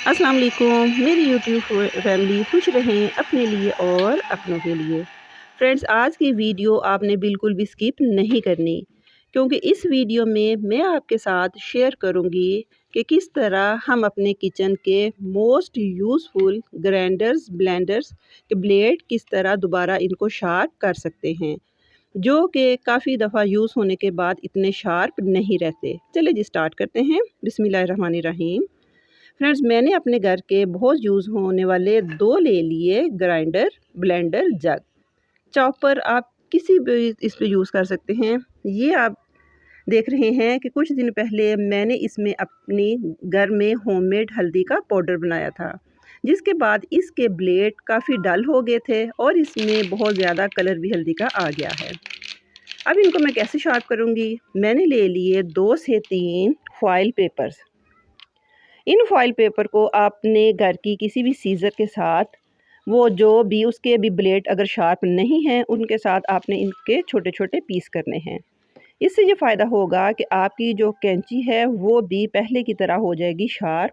अस्सलाम वालेकुम मेरी यूट्यूब फैमिली खुश रहें अपने लिए और अपनों के लिए। फ्रेंड्स, आज की वीडियो आपने बिल्कुल भी स्किप नहीं करनी, क्योंकि इस वीडियो में मैं आपके साथ शेयर करूंगी कि किस तरह हम अपने किचन के मोस्ट यूज़फुल ग्राइंडर्स ब्लेंडर्स के ब्लेड किस तरह दोबारा इनको शार्प कर सकते हैं, जो कि काफ़ी दफ़ा यूज़ होने के बाद इतने शार्प नहीं रहते। चलिए जी स्टार्ट करते हैं। बिस्मिल्लाहिर्रहमानिर्रहीम। फ्रेंड्स, मैंने अपने घर के बहुत यूज़ होने वाले 2 ले लिए ग्राइंडर, ब्लेंडर, जग, चॉपर। आप किसी भी इस पे यूज़ कर सकते हैं। ये आप देख रहे हैं कि कुछ दिन पहले मैंने इसमें अपनी घर में होममेड हल्दी का पाउडर बनाया था, जिसके बाद इसके ब्लेड काफ़ी डल हो गए थे और इसमें बहुत ज़्यादा कलर भी हल्दी का आ गया है। अब इनको मैं कैसे शार्प करूँगी? मैंने ले लिए 2 से 3 फॉइल पेपर्स। इन फॉइल पेपर को आपने घर की किसी भी सीज़र के साथ, वो जो भी उसके भी ब्लेड अगर शार्प नहीं हैं उनके साथ आपने इनके छोटे छोटे पीस करने हैं। इससे ये फ़ायदा होगा कि आपकी जो कैंची है वो भी पहले की तरह हो जाएगी शार्प।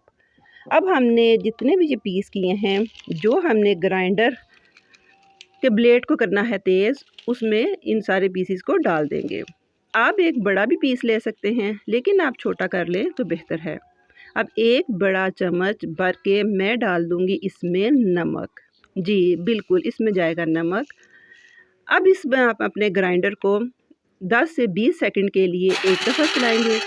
अब हमने जितने भी ये पीस किए हैं, जो हमने ग्राइंडर के ब्लेड को करना है तेज़, उसमें इन सारे पीसीस को डाल देंगे। आप एक बड़ा भी पीस ले सकते हैं, लेकिन आप छोटा कर लें तो बेहतर है। अब एक बड़ा चम्मच भर के मैं डाल दूंगी इसमें नमक। जी बिल्कुल, इसमें जाएगा नमक। अब इसमें आप अपने ग्राइंडर को 10 से 20 सेकंड के लिए एक दफ़ा चलाएंगे,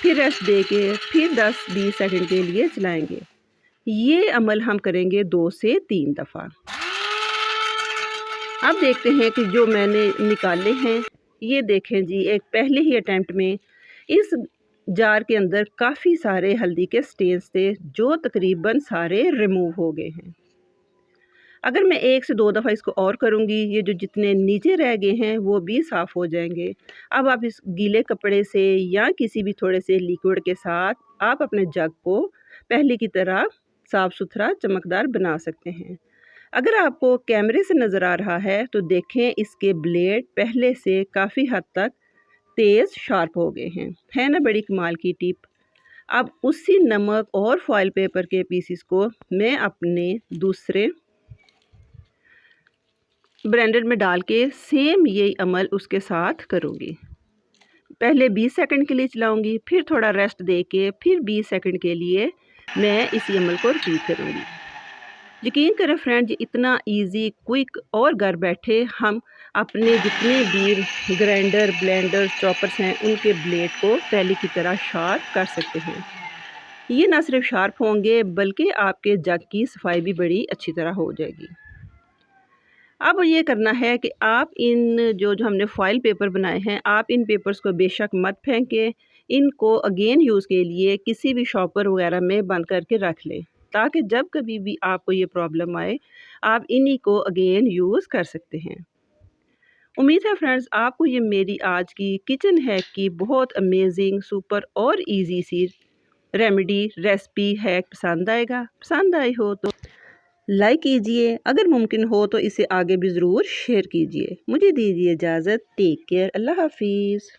फिर रेस्ट दे के फिर 10-20 सेकंड के लिए चलाएंगे। ये अमल हम करेंगे 2 से 3 दफ़ा। अब देखते हैं कि जो मैंने निकाले हैं, ये देखें जी, एक पहले ही अटैम्प्ट में इस जार के अंदर काफ़ी सारे हल्दी के स्टेन्स थे, जो तकरीबन सारे रिमूव हो गए हैं। अगर मैं 1 से 2 दफ़ा इसको और करूँगी, ये जो जितने नीचे रह गए हैं वो भी साफ़ हो जाएंगे। अब आप इस गीले कपड़े से या किसी भी थोड़े से लिक्विड के साथ आप अपने जग को पहले की तरह साफ़ सुथरा चमकदार बना सकते हैं। अगर आपको कैमरे से नज़र आ रहा है तो देखें, इसके ब्लेड पहले से काफ़ी हद तक तेज़ शार्प हो गए हैं। है ना बड़ी कमाल की टिप? अब उसी नमक और फॉइल पेपर के पीसीस को मैं अपने दूसरे ब्लेंडर में डाल के सेम यही अमल उसके साथ करूँगी। पहले 20 सेकंड के लिए चलाऊँगी, फिर थोड़ा रेस्ट दे के फिर 20 सेकंड के लिए मैं इसी अमल को रिपीट करूँगी। यकीन करें फ्रेंड, ये इतना इजी, क्विक और घर बैठे हम अपने जितने भी ग्राइंडर, ब्लेंडर, चॉपर्स हैं उनके ब्लेड को पहले की तरह शार्प कर सकते हैं। ये ना सिर्फ शार्प होंगे बल्कि आपके जग की सफाई भी बड़ी अच्छी तरह हो जाएगी। अब ये करना है कि आप इन जो जो हमने फॉइल पेपर बनाए हैं, आप इन पेपर्स को बेशक मत फेंकें। इनको अगेन यूज़ के लिए किसी भी शॉपर वगैरह में बंद करके रख लें, ताकि जब कभी भी आपको ये प्रॉब्लम आए, आप इन्हीं को अगेन यूज़ कर सकते हैं। उम्मीद है फ्रेंड्स, आपको ये मेरी आज की किचन हैक की बहुत अमेजिंग, सुपर और इजी सी रेमेडी, रेसिपी हैक पसंद आएगा। पसंद आई हो तो लाइक कीजिए, अगर मुमकिन हो तो इसे आगे भी ज़रूर शेयर कीजिए। मुझे दीजिए इजाज़त। Take care. अल्लाह हाफिज़।